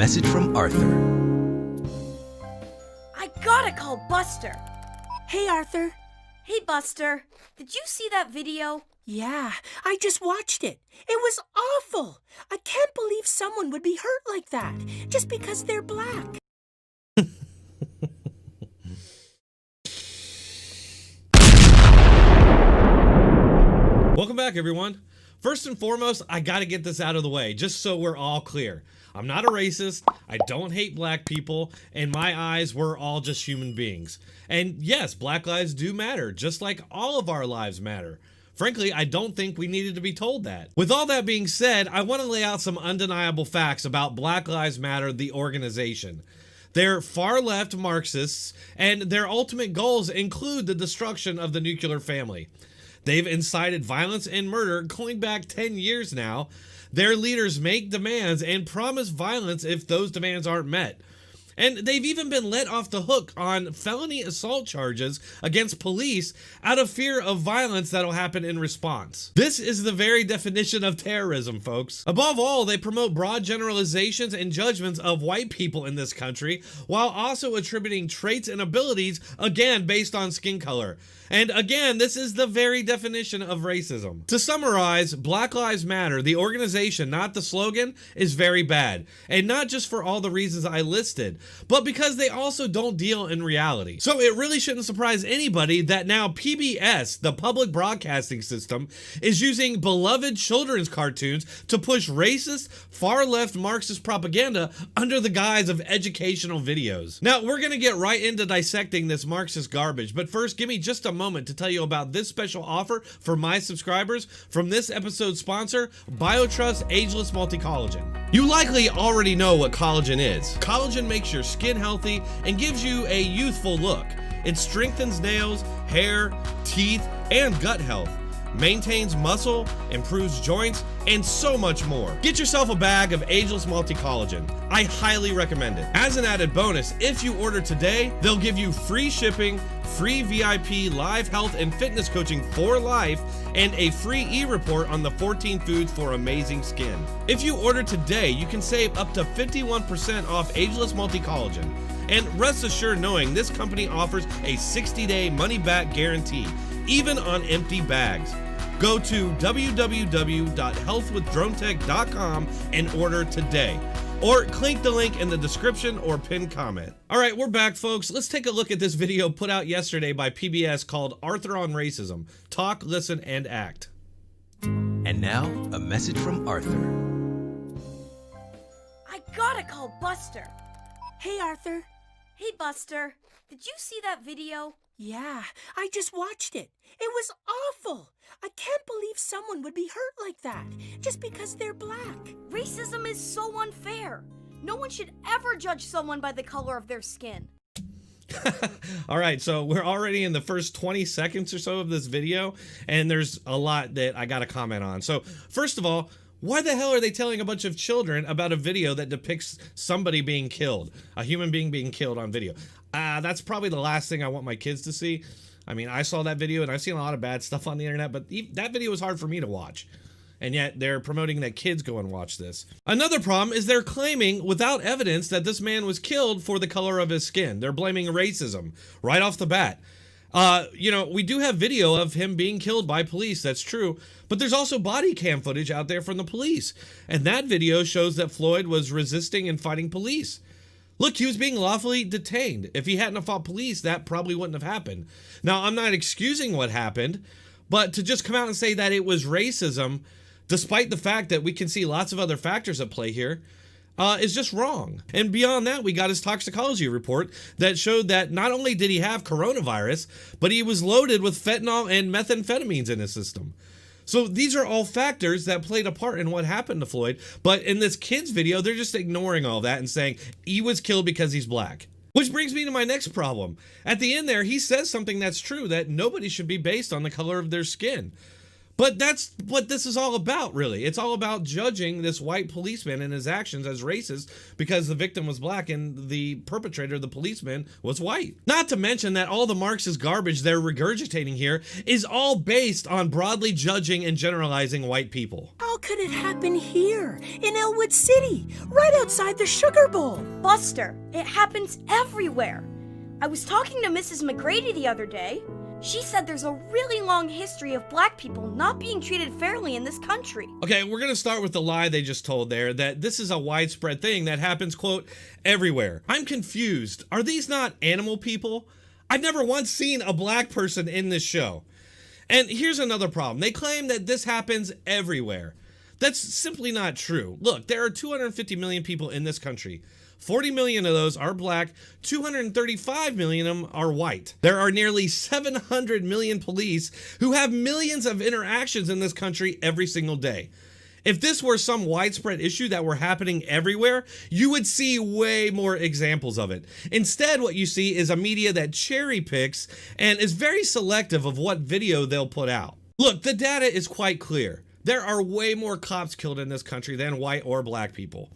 message from Arthur. I gotta call Buster. Hey, Arthur. Hey, Buster. Did you see that video? Yeah, I just watched it. It was awful. I can't believe someone would be hurt like that just because they're black. Welcome back, everyone. First and foremost, I gotta get this out of the way, just so we're all clear. I'm not a racist, I don't hate black people, in my eyes, we're all just human beings. And yes, black lives do matter, just like all of our lives matter. Frankly, I don't think we needed to be told that. With all that being said, I want to lay out some undeniable facts about Black Lives Matter, the organization. They're far-left Marxists, and their ultimate goals include the destruction of the nuclear family. They've incited violence and murder going back 10 years now. Their leaders make demands and promise violence if those demands aren't met. And they've even been let off the hook on felony assault charges against police out of fear of violence that'll happen in response. This is the very definition of terrorism, folks. Above all, they promote broad generalizations and judgments of white people in this country, while also attributing traits and abilities, again, based on skin color. And again, this is the very definition of racism. To summarize, Black Lives Matter, the organization, not the slogan, is very bad. And not just for all the reasons I listed, but because they also don't deal in reality. So it really shouldn't surprise anybody that now PBS, the public broadcasting system, is using beloved children's cartoons to push racist, far-left Marxist propaganda under the guise of educational videos. Now, we're gonna get right into dissecting this Marxist garbage, but first, give me just a moment to tell you about this special offer for my subscribers from this episode's sponsor, BioTrust Ageless Multi-Collagen. You likely already know what collagen is. Collagen makes your skin healthy and gives you a youthful look. It strengthens nails, hair, teeth, and gut health, maintains muscle, improves joints, and so much more. Get yourself a bag of Ageless Multi-Collagen. I highly recommend it. As an added bonus, if you order today, they'll give you free shipping, free VIP live health and fitness coaching for life, and a free e-report on the 14 foods for amazing skin. If you order today, you can save up to 51% off Ageless Multi-Collagen. And rest assured knowing this company offers a 60-day money-back guarantee, even on empty bags. Go to www.healthwithdronetek.com and order today. Or click the link in the description or pinned comment. All right, we're back, folks. Let's take a look at this video put out yesterday by PBS called Arthur on Racism. Talk, listen, and act. And now, a message from Arthur. I gotta call Buster. Hey, Arthur. Hey, Buster. Did you see that video? Yeah, I just watched it. It was awful. I can't believe someone would be hurt like that just because they're black. Racism is so unfair. No one should ever judge someone by the color of their skin. All right, so we're already in the first 20 seconds or so of this video, and there's a lot that I gotta comment on. So first of all, why the hell are they telling a bunch of children about a video that depicts somebody being killed, a human being being killed on video? That's probably the last thing I want my kids to see. I mean, I saw that video and I've seen a lot of bad stuff on the internet, but that video was hard for me to watch. And yet they're promoting that kids go and watch this. Another problem is they're claiming without evidence that this man was killed for the color of his skin. They're blaming racism right off the bat. You know, we do have video of him being killed by police, that's true, but there's also body cam footage out there from the police. And that video shows that Floyd was resisting and fighting police. Look, he was being lawfully detained. If he hadn't fought police, that probably wouldn't have happened. Now, I'm not excusing what happened, but to just come out and say that it was racism, despite the fact that we can see lots of other factors at play here, is just wrong. And beyond that, we got his toxicology report that showed that not only did he have coronavirus, but he was loaded with fentanyl and methamphetamines in his system. So these are all factors that played a part in what happened to Floyd. But in this kid's video, they're just ignoring all that and saying he was killed because he's black. Which brings me to my next problem. At the end there, he says something that's true, that nobody should be based on the color of their skin. But that's what this is all about, really. It's all about judging this white policeman and his actions as racist because the victim was black and the perpetrator, the policeman, was white. Not to mention that all the Marxist garbage they're regurgitating here is all based on broadly judging and generalizing white people. How could it happen here, in Elwood City, right outside the Sugar Bowl? Buster, it happens everywhere. I was talking to Mrs. McGrady the other day. She said there's a really long history of black people not being treated fairly in this country. Okay, we're going to start with the lie they just told there, that this is a widespread thing that happens, quote, everywhere. I'm confused. Are these not animal people? I've never once seen a black person in this show. And here's another problem. They claim that this happens everywhere. That's simply not true. Look, there are 250 million people in this country. 40 million of those are black, 235 million of them are white. There are nearly 700 million police who have millions of interactions in this country every single day. If this were some widespread issue that were happening everywhere, you would see way more examples of it. Instead, what you see is a media that cherry picks and is very selective of what video they'll put out. Look, the data is quite clear. There are way more cops killed in this country than white or black people.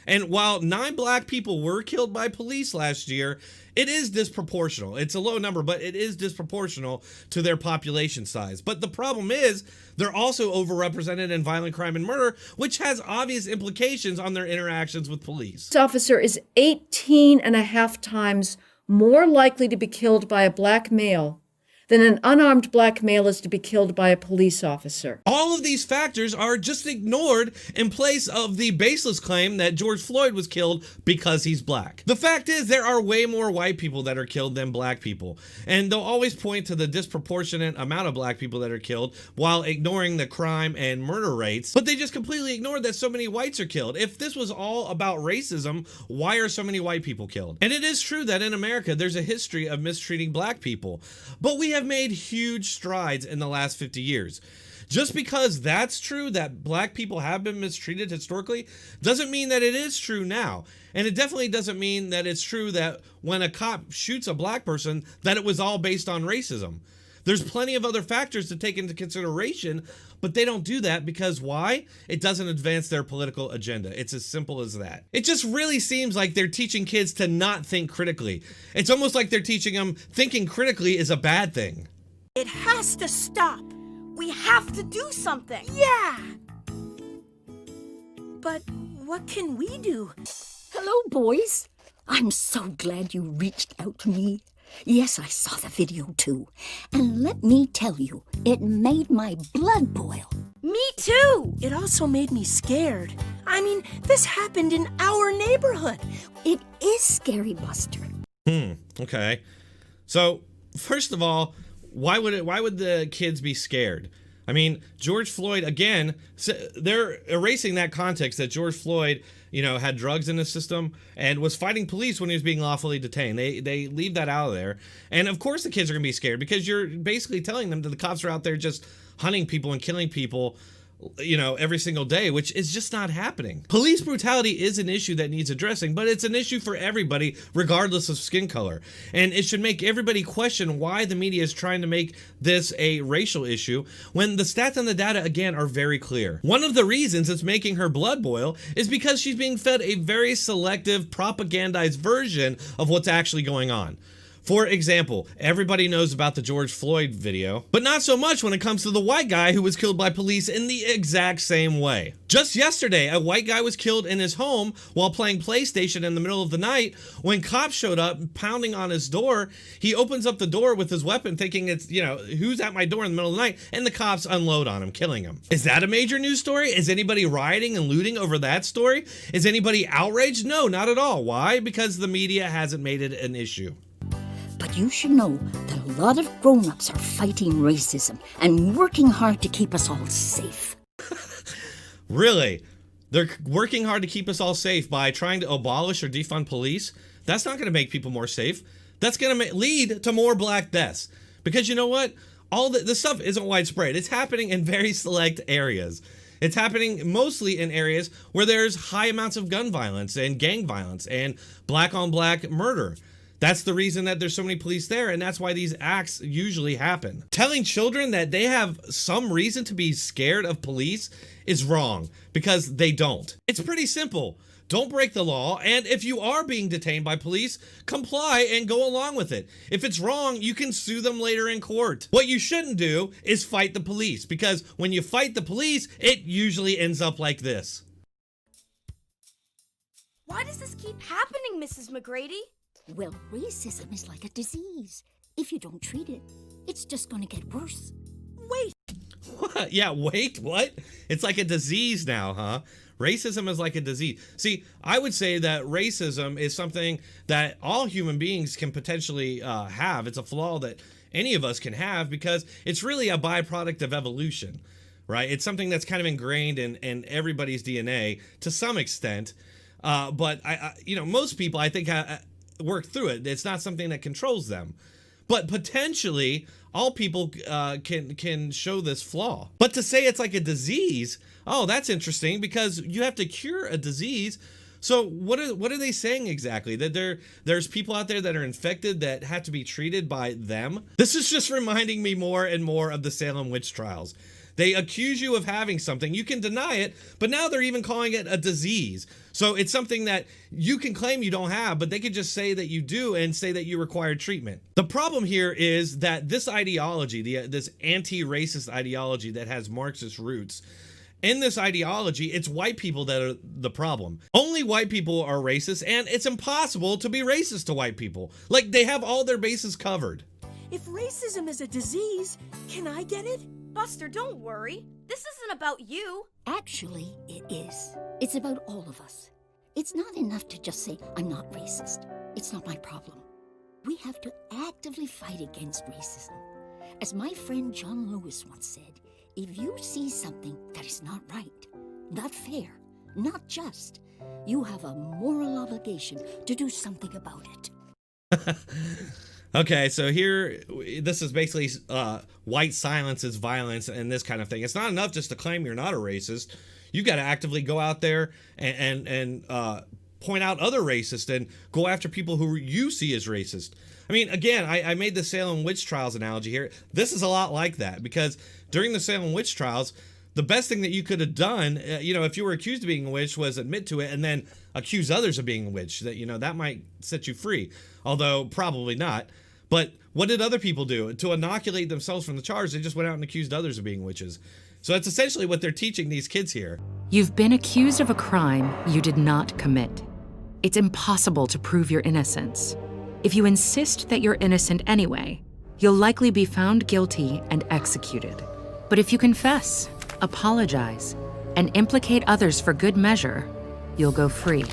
And while 9 black people were killed by police last year, it is disproportional. It's a low number, but it is disproportional to their population size. But the problem is, they're also overrepresented in violent crime and murder, which has obvious implications on their interactions with police. This officer is 18 and a half times more likely to be killed by a black male than an unarmed black male is to be killed by a police officer. All of these factors are just ignored in place of the baseless claim that George Floyd was killed because he's black. The fact is, there are way more white people that are killed than black people, and they'll always point to the disproportionate amount of black people that are killed while ignoring the crime and murder rates, but they just completely ignored that so many whites are killed. If this was all about racism, why are so many white people killed? And it is true that in America, there's a history of mistreating black people, but we have made huge strides in the last 50 years. Just because that's true, that black people have been mistreated historically, doesn't mean that it is true now. And it definitely doesn't mean that it's true that when a cop shoots a black person, that it was all based on racism. There's plenty of other factors to take into consideration, but they don't do that because why? It doesn't advance their political agenda. It's as simple as that. It just really seems like they're teaching kids to not think critically. It's almost like they're teaching them thinking critically is a bad thing. It has to stop. We have to do something. Yeah. But what can we do? Hello, boys. I'm so glad you reached out to me. Yes, I saw the video too. And let me tell you, it made my blood boil. Me too. It also made me scared. I mean, this happened in our neighborhood. It is scary, Buster. Okay. So, first of all, why would the kids be scared? I mean, George Floyd, again, they're erasing that context that George Floyd, had drugs in his system and was fighting police when he was being lawfully detained. They leave that out of there. And of course the kids are going to be scared because you're basically telling them that the cops are out there just hunting people and killing people, every single day, which is just not happening. Police brutality is an issue that needs addressing, but it's an issue for everybody, regardless of skin color. And it should make everybody question why the media is trying to make this a racial issue when the stats and the data, again, are very clear. One of the reasons it's making her blood boil is because she's being fed a very selective, propagandized version of what's actually going on. For example, everybody knows about the George Floyd video, but not so much when it comes to the white guy who was killed by police in the exact same way. Just yesterday, a white guy was killed in his home while playing PlayStation in the middle of the night. When cops showed up pounding on his door, he opens up the door with his weapon thinking it's, who's at my door in the middle of the night, and the cops unload on him, killing him. Is that a major news story? Is anybody rioting and looting over that story? Is anybody outraged? No, not at all. Why? Because the media hasn't made it an issue. But you should know that a lot of grown-ups are fighting racism and working hard to keep us all safe. Really? They're working hard to keep us all safe by trying to abolish or defund police? That's not going to make people more safe. That's going to lead to more black deaths. Because you know what? All this stuff isn't widespread. It's happening in very select areas. It's happening mostly in areas where there's high amounts of gun violence and gang violence and black-on-black murder. That's the reason that there's so many police there, and that's why these acts usually happen. Telling children that they have some reason to be scared of police is wrong, because they don't. It's pretty simple. Don't break the law, and if you are being detained by police, comply and go along with it. If it's wrong, you can sue them later in court. What you shouldn't do is fight the police, because when you fight the police, it usually ends up like this. Why does this keep happening, Mrs. McGrady? Well, racism is like a disease. If you don't treat it, it's just gonna get worse. Wait, What? Yeah, wait, what? It's like a disease now, huh? Racism is like a disease. See, I would say that racism is something that all human beings can potentially have. It's a flaw that any of us can have because it's really a byproduct of evolution, right? It's something that's kind of ingrained in everybody's DNA to some extent. But most people, I think, work through it. It's not something that controls them. But potentially, all people can show this flaw. But to say it's like a disease, oh, that's interesting, because you have to cure a disease. So what are they saying exactly? That there's people out there that are infected that have to be treated by them? This is just reminding me more and more of the Salem Witch Trials. They accuse you of having something. You can deny it, but now they're even calling it a disease. So it's something that you can claim you don't have, but they could just say that you do and say that you require treatment. The problem here is that this ideology, this anti-racist ideology that has Marxist roots, in this ideology, it's white people that are the problem. Only white people are racist, and it's impossible to be racist to white people. Like, they have all their bases covered. if racism is a disease, can I get it? Buster, don't worry. This isn't about you. Actually, it is. It's about all of us. It's not enough to just say, I'm not racist. It's not my problem. We have to actively fight against racism. As my friend John Lewis once said, if you see something that is not right, not fair, not just, you have a moral obligation to do something about it. Okay, so here, this is basically white silence is violence and this kind of thing. It's not enough just to claim you're not a racist. You got to actively go out there and point out other racists and go after people who you see as racist. I mean, again, I made the Salem Witch Trials analogy here. This is a lot like that, because during the Salem Witch Trials, the best thing that you could have done, if you were accused of being a witch, was admit to it and then accuse others of being a witch. That might set you free, although probably not. But what did other people do? To inoculate themselves from the charge, they just went out and accused others of being witches. So that's essentially what they're teaching these kids here. You've been accused of a crime you did not commit. It's impossible to prove your innocence. If you insist that you're innocent anyway, you'll likely be found guilty and executed. But if you confess, apologize, and implicate others for good measure, you'll go free.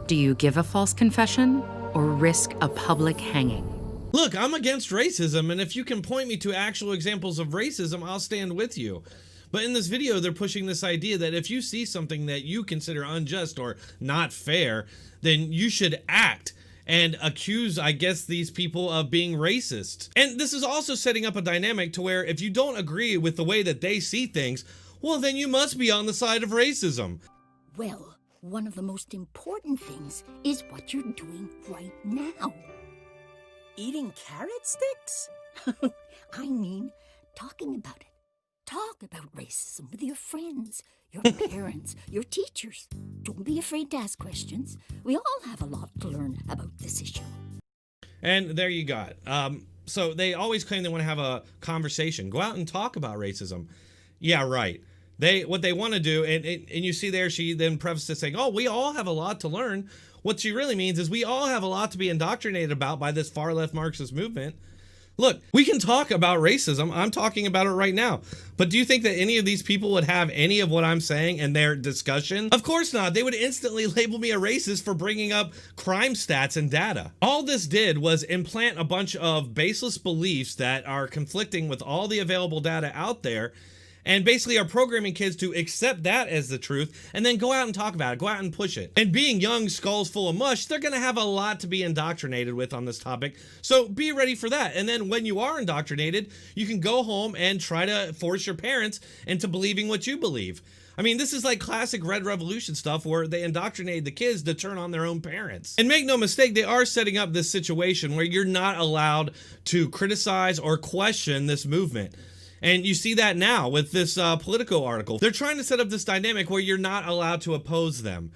Do you give a false confession or risk a public hanging? Look, I'm against racism, and if you can point me to actual examples of racism, I'll stand with you. But in this video, they're pushing this idea that if you see something that you consider unjust or not fair, then you should act and accuse, I guess, these people of being racist. And this is also setting up a dynamic to where if you don't agree with the way that they see things, well, then you must be on the side of racism. Well, one of the most important things is what you're doing right now. Eating carrot sticks? I mean, talking about it. Talk about racism with your friends, your parents, your teachers. Don't be afraid to ask questions. We all have a lot to learn about this issue. And there you got. So they always claim they want to have a conversation. Go out and talk about racism. Yeah, right. What they want to do, and you see there, she then prefaces saying, oh, we all have a lot to learn. What she really means is we all have a lot to be indoctrinated about by this far left Marxist movement. Look, we can talk about racism. I'm talking about it right now. But do you think that any of these people would have any of what I'm saying in their discussion? Of course not. They would instantly label me a racist for bringing up crime stats and data. All this did was implant a bunch of baseless beliefs that are conflicting with all the available data out there. and basically are programming kids to accept that as the truth and then go out and talk about it, go out and push it. And being young skulls full of mush, they're going to have a lot to be indoctrinated with on this topic, so be ready for that. And then when you are indoctrinated, you can go home and try to force your parents into believing what you believe. I mean, this is like classic Red Revolution stuff where they indoctrinated the kids to turn on their own parents. And make no mistake, they are setting up this situation where you're not allowed to criticize or question this movement. And you see that now with this Politico article. They're trying to set up this dynamic where you're not allowed to oppose them.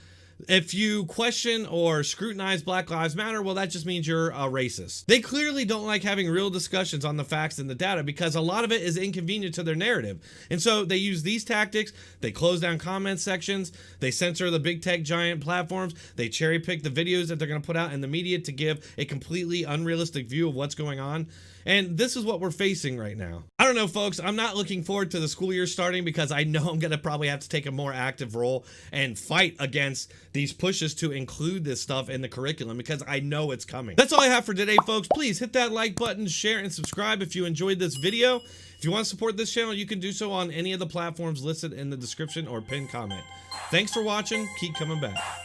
If you question or scrutinize Black Lives Matter, well, that just means you're a racist. They clearly don't like having real discussions on the facts and the data because a lot of it is inconvenient to their narrative. And so they use these tactics. They close down comment sections. They censor the big tech giant platforms. They cherry pick the videos that they're going to put out in the media to give a completely unrealistic view of what's going on. And this is what we're facing right now. I don't know, folks. I'm not looking forward to the school year starting because I know I'm going to probably have to take a more active role and fight against these pushes to include this stuff in the curriculum because I know it's coming. That's all I have for today, folks. Please hit that like button, share, and subscribe if you enjoyed this video. If you want to support this channel, you can do so on any of the platforms listed in the description or pinned comment. Thanks for watching. Keep coming back.